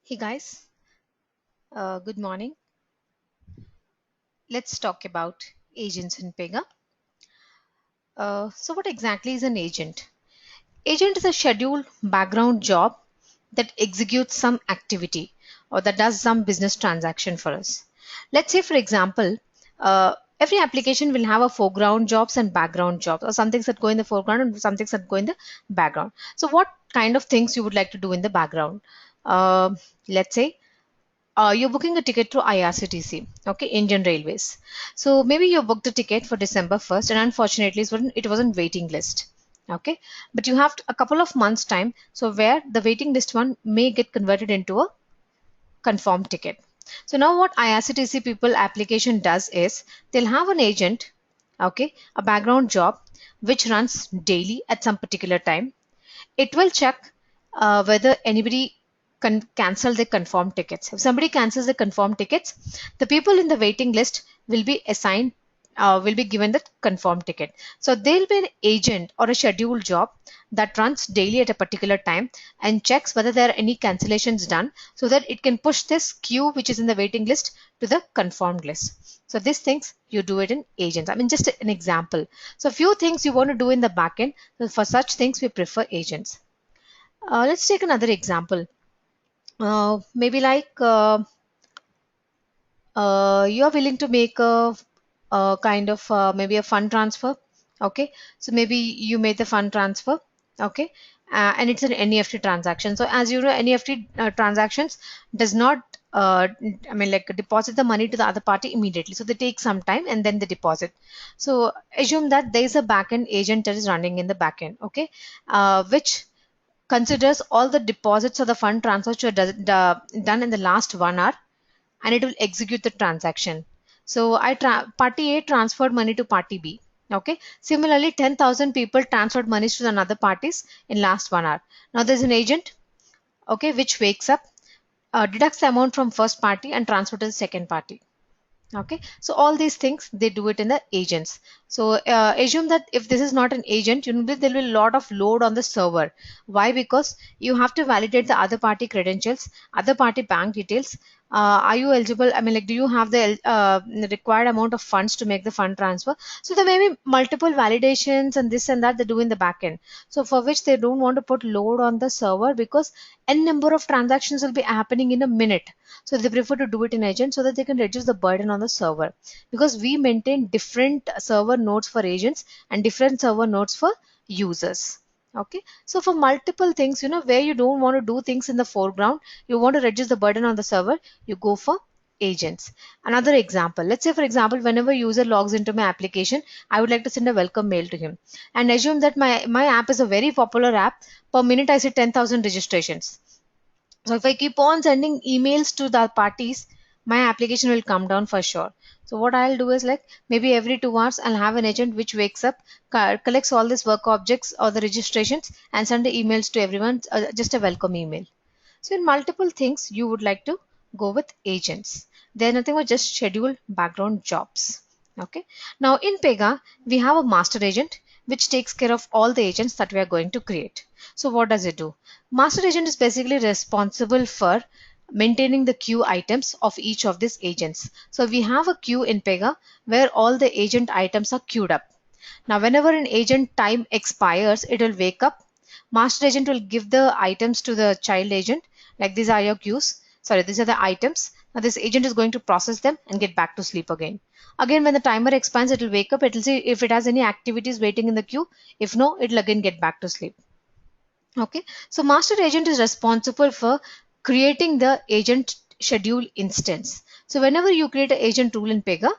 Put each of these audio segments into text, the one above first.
Hey guys, good morning. Let's talk about agents in Pega. So what exactly is an agent? Agent is a scheduled background job that executes some activity or that does some business transaction for us. Let's say, for example, every application will have a foreground jobs and background jobs, or some things that go in the foreground and some things that go in the background. So what kind of things you would like to do in the background? Uh, let's say you're booking a ticket through IRCTC, okay, Indian Railways. So maybe you booked a ticket for December 1st, and unfortunately, it wasn't waiting list, okay. But you have a couple of months time, so where the waiting list one may get converted into a confirmed ticket. So now what IRCTC people application does is they'll have an agent, okay, a background job which runs daily at some particular time. It will check whether anybody can cancel the confirmed tickets. If somebody cancels the confirmed tickets, the people in the waiting list will be assigned, will be given the confirmed ticket. So there'll be an agent or a scheduled job that runs daily at a particular time and checks whether there are any cancellations done so that it can push this queue which is in the waiting list to the confirmed list. So these things you do it in agents. I mean, just an example. So few things you want to do in the backend. So for such things, we prefer agents. Let's take another example. Maybe like you are willing to make a kind of maybe a fund transfer. Okay, so maybe you made the fund transfer. Okay, and it's an NEFT transaction. So as you know, NEFT transactions does not I mean like deposit the money to the other party immediately. So they take some time and then they deposit. So assume that there is a backend agent that is running in the backend. Okay, which considers all the deposits or the fund transfers which are done in the last 1 hour, and it will execute the transaction. So party A transferred money to party B. Okay. Similarly, 10,000 people transferred monies to another parties in last 1 hour. Now there's an agent, okay, which wakes up, deducts the amount from first party and transfer to the second party. Okay, so all these things they do it in the agents. So assume that if this is not an agent, you know there will be a lot of load on the server. Why? Because you have to validate the other party credentials, other party bank details. Are you eligible? I mean, like, do you have the required amount of funds to make the fund transfer? So there may be multiple validations and this and that they do in the backend. So for which they don't want to put load on the server because n number of transactions will be happening in a minute. So they prefer to do it in agent so that they can reduce the burden on the server, because we maintain different server nodes for agents and different server nodes for users. Okay, so for multiple things, you know, where you don't want to do things in the foreground, you want to reduce the burden on the server, you go for agents. Another example, let's say for example, whenever user logs into my application, I would like to send a welcome mail to him, and assume that my app is a very popular app. Per minute I see 10,000 registrations. So if I keep on sending emails to the parties, my application will come down for sure. So what I'll do is like maybe every 2 hours I'll have an agent which wakes up, collects all these work objects or the registrations and send the emails to everyone, just a welcome email. So in multiple things you would like to go with agents. They're nothing but just scheduled background jobs. Okay. Now in Pega we have a master agent which takes care of all the agents that we are going to create. So what does it do? Master agent is basically responsible for maintaining the queue items of each of these agents. So we have a queue in Pega where all the agent items are queued up. Now whenever an agent time expires, it will wake up. Master agent will give the items to the child agent, like these are your queues. Sorry, these are the items. Now this agent is going to process them and get back to sleep again. Again, when the timer expands, it will wake up. It will see if it has any activities waiting in the queue. If no, it will again get back to sleep. Okay, so master agent is responsible for creating the agent schedule instance. So whenever you create an agent rule in Pega,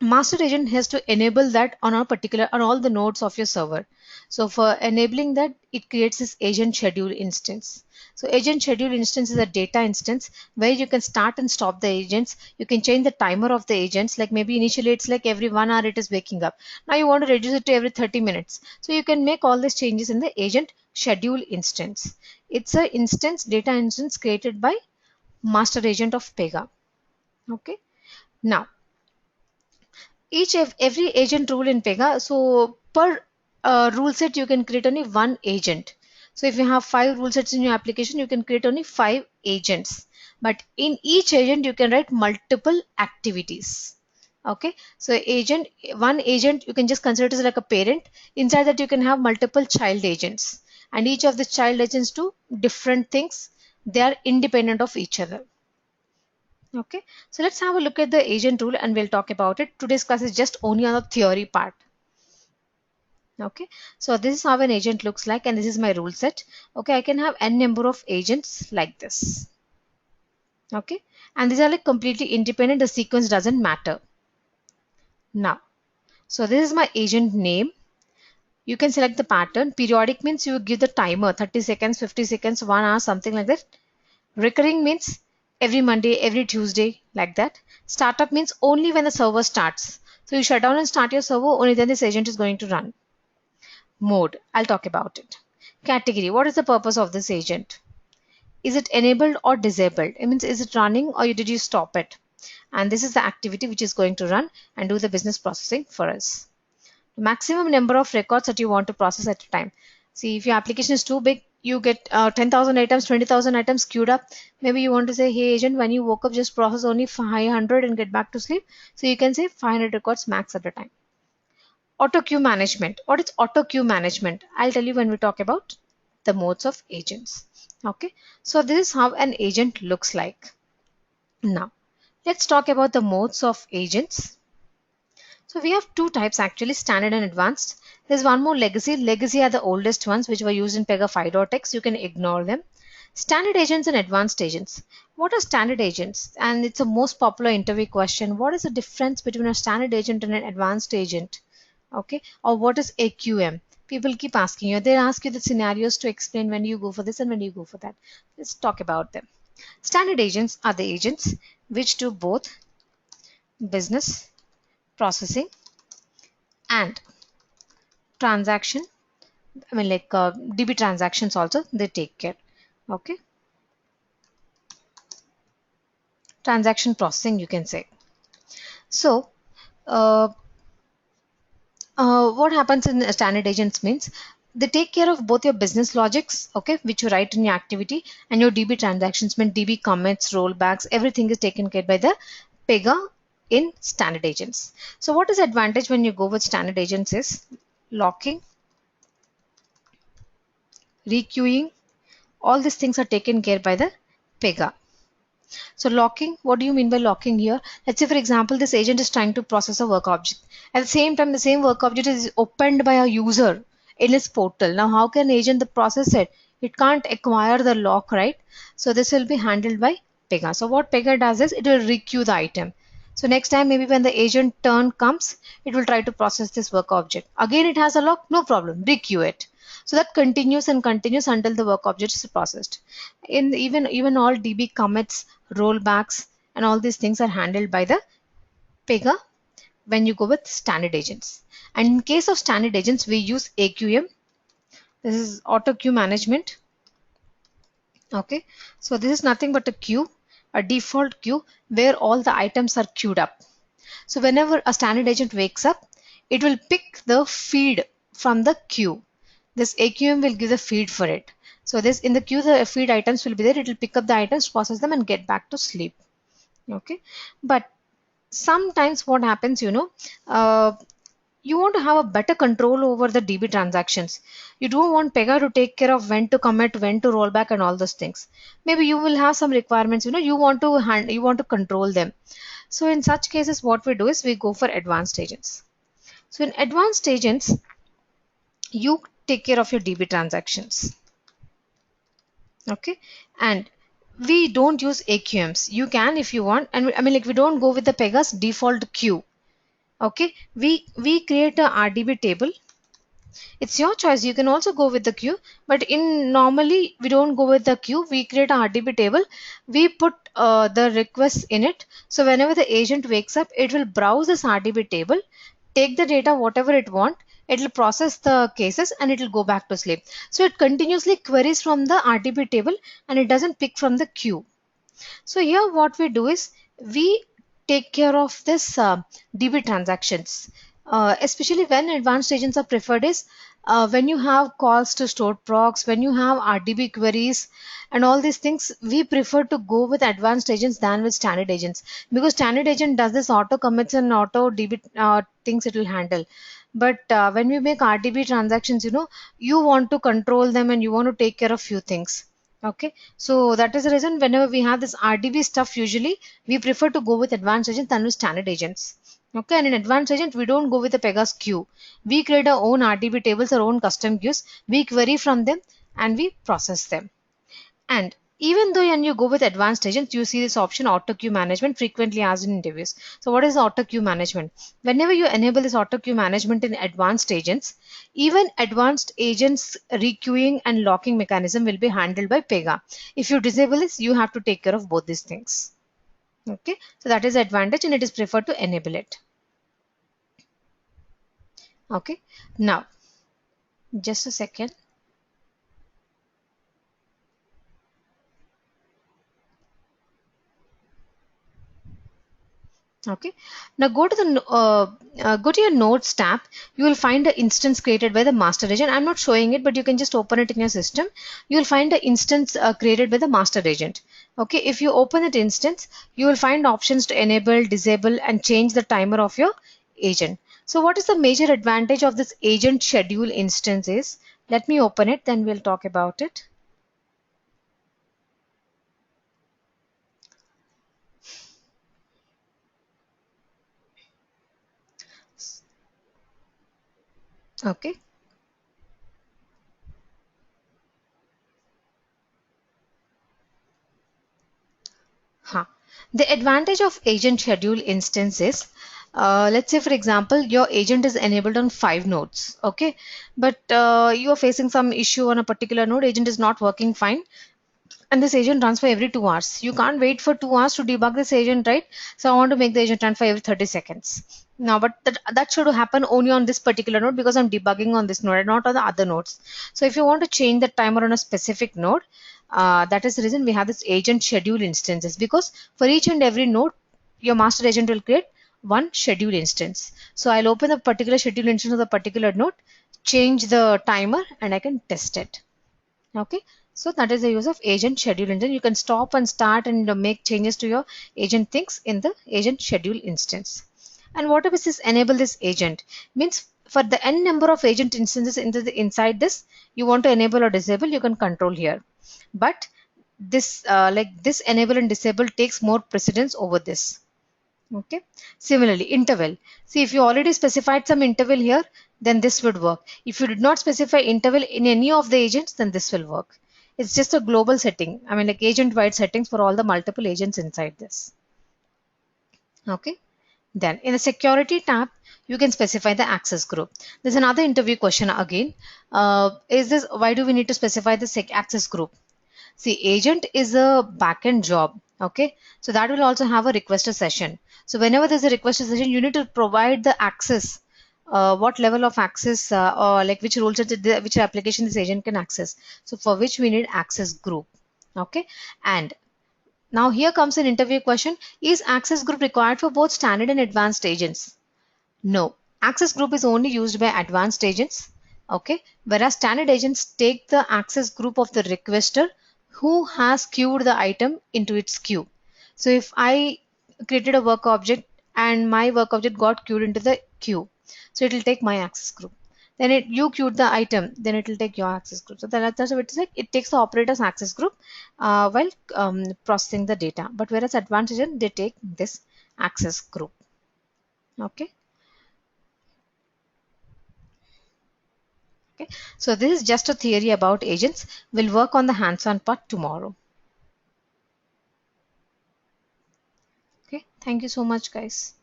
master agent has to enable that on a particular on all the nodes of your server. So for enabling that, it creates this agent schedule instance. So agent schedule instance is a data instance where you can start and stop the agents. You can change the timer of the agents, like maybe initially it's like every 1 hour it is waking up. Now you want to reduce it to every 30 minutes. So you can make all these changes in the agent schedule instance. It's a instance data instance created by master agent of Pega. Okay, now every agent rule in Pega. So per rule set, you can create only one agent. So if you have 5 rule sets in your application, you can create only 5 agents. But in each agent, you can write multiple activities. Okay, so one agent you can just consider it as like a parent. Inside that you can have multiple child agents, and each of the child agents do different things. They are independent of each other. Okay, so let's have a look at the agent rule and we'll talk about it. Today's class is just only on the theory part. Okay, so this is how an agent looks like, and this is my rule set. Okay, I can have n number of agents like this. Okay, and these are like completely independent. The sequence doesn't matter. Now, so this is my agent name. You can select the pattern. Periodic means you give the timer 30 seconds, 50 seconds, 1 hour, something like that. Recurring means every Monday, every Tuesday, like that. Startup means only when the server starts. So you shut down and start your server, only then this agent is going to run. Mode, I'll talk about it. Category, what is the purpose of this agent? Is it enabled or disabled? It means is it running or did you stop it? And this is the activity which is going to run and do the business processing for us. The maximum number of records that you want to process at a time. See, if your application is too big, you get 10,000 items, 20,000 items queued up. Maybe you want to say, hey agent, when you woke up, just process only 500 and get back to sleep. So you can say 500 records max at a time. Auto queue management. What is auto queue management? I'll tell you when we talk about the modes of agents. Okay, so this is how an agent looks like. Now, let's talk about the modes of agents. So we have two types actually, standard and advanced. There's one more legacy. Legacy are the oldest ones which were used in Pega 5.x. You can ignore them. Standard agents and advanced agents. What are standard agents? And it's a most popular interview question. What is the difference between a standard agent and an advanced agent? Okay, or what is AQM? People keep asking you. They ask you the scenarios to explain when you go for this and when you go for that. Let's talk about them. Standard agents are the agents which do both business processing and transaction. I mean like DB transactions also they take care. Okay, transaction processing you can say. So uh, what happens in standard agents means they take care of both your business logics, okay, which you write in your activity, and your DB transactions, mean DB commits, rollbacks, everything is taken care by the Pega in standard agents. So what is the advantage when you go with standard agents is locking, requeuing, all these things are taken care by the Pega. So locking, what do you mean by locking here? Let's say for example, this agent is trying to process a work object. At the same time, the same work object is opened by a user in his portal. Now, how can agent process it? It can't acquire the lock, right? So this will be handled by Pega. So what Pega does is it will requeue the item. So next time, maybe when the agent turn comes, it will try to process this work object. Again, it has a lock, no problem, requeue it. So that continues and continues until the work object is processed. In even all DB commits, rollbacks, and all these things are handled by the Pega when you go with standard agents. And in case of standard agents, we use AQM. This is auto queue management. Okay, so this is nothing but a queue, a default queue where all the items are queued up. So whenever a standard agent wakes up, it will pick the feed from the queue. This AQM will give the feed for it. So this in the queue, the feed items will be there. It will pick up the items, process them, and get back to sleep. Okay, but sometimes what happens, you want to have a better control over the DB transactions. You don't want Pega to take care of when to commit, when to roll back, and all those things. Maybe you will have some requirements. You want to control them. So in such cases, what we do is we go for advanced agents. So in advanced agents, you take care of your DB transactions. Okay, and we don't use AQMs. You can if you want, and I mean like we don't go with the Pega's default queue. Okay, we create a RDB table. It's your choice. You can also go with the queue, but in normally we don't go with the queue. We create a RDB table. We put the requests in it. So whenever the agent wakes up, it will browse this RDB table, take the data whatever it want. It will process the cases and it will go back to sleep. So it continuously queries from the RDB table and it doesn't pick from the queue. So here what we do is we take care of this DB transactions, especially when advanced agents are preferred is when you have calls to stored procs, when you have RDB queries and all these things, we prefer to go with advanced agents than with standard agents, because standard agent does this auto commits and auto DB things it will handle. But when we make RDB transactions, you want to control them and you want to take care of few things. Okay, so that is the reason whenever we have this RDB stuff, usually we prefer to go with advanced agents than with standard agents. Okay, and in advanced agent, we don't go with the Pega's queue. We create our own RDB tables, our own custom queues. We query from them and we process them. And even though when you go with advanced agents, you see this option auto queue management frequently asked in interviews. So what is auto queue management? Whenever you enable this auto queue management in advanced agents, even advanced agents requeuing and locking mechanism will be handled by Pega. If you disable this, you have to take care of both these things. Okay, so that is the advantage and it is preferred to enable it. Okay, now just a second. Okay, now go to your notes tab. You will find the instance created by the master agent. I'm not showing it, but you can just open it in your system. You will find the instance created by the master agent. Okay, if you open that instance, you will find options to enable, disable, and change the timer of your agent. So what is the major advantage of this agent schedule instance is? Let me open it, then we'll talk about it. Okay. Huh. The advantage of agent schedule instance is, let's say for example, your agent is enabled on 5 nodes, okay, but you are facing some issue on a particular node, agent is not working fine, and this agent runs for every 2 hours. You can't wait for 2 hours to debug this agent, right? So I want to make the agent run for every 30 seconds. Now, but that should happen only on this particular node because I'm debugging on this node and not on the other nodes. So if you want to change the timer on a specific node, that is the reason we have this agent schedule instances, because for each and every node, your master agent will create one schedule instance. So I'll open a particular schedule instance of the particular node, change the timer, and I can test it. Okay, so that is the use of agent schedule instance. You can stop and start and make changes to your agent things in the agent schedule instance. And what if this enable this agent means for the n number of agent instances inside this, you want to enable or disable, you can control here. But this like this enable and disable takes more precedence over this. Okay, similarly interval, see if you already specified some interval here, then this would work. If you did not specify interval in any of the agents, then this will work. It's just a global setting, I mean like agent wide settings for all the multiple agents inside this. Okay, then in the security tab, you can specify the access group. There's another interview question again. Is this, why do we need to specify the access group? See, agent is a backend job. Okay, so that will also have a requester session. So whenever there's a requester session, you need to provide the access. What level of access or like which rules, which application this agent can access. So for which we need access group. Okay, and now here comes an interview question. Is access group required for both standard and advanced agents? No, access group is only used by advanced agents. Okay, whereas standard agents take the access group of the requester who has queued the item into its queue. So if I created a work object and my work object got queued into the queue, so it will take my access group. Then you queued the item, then it will take your access group. So that's what it is like. It takes the operator's access group while processing the data. But whereas advanced agent, they take this access group. Okay. Okay, so this is just a theory about agents. We'll work on the hands-on part tomorrow. Okay, thank you so much, guys.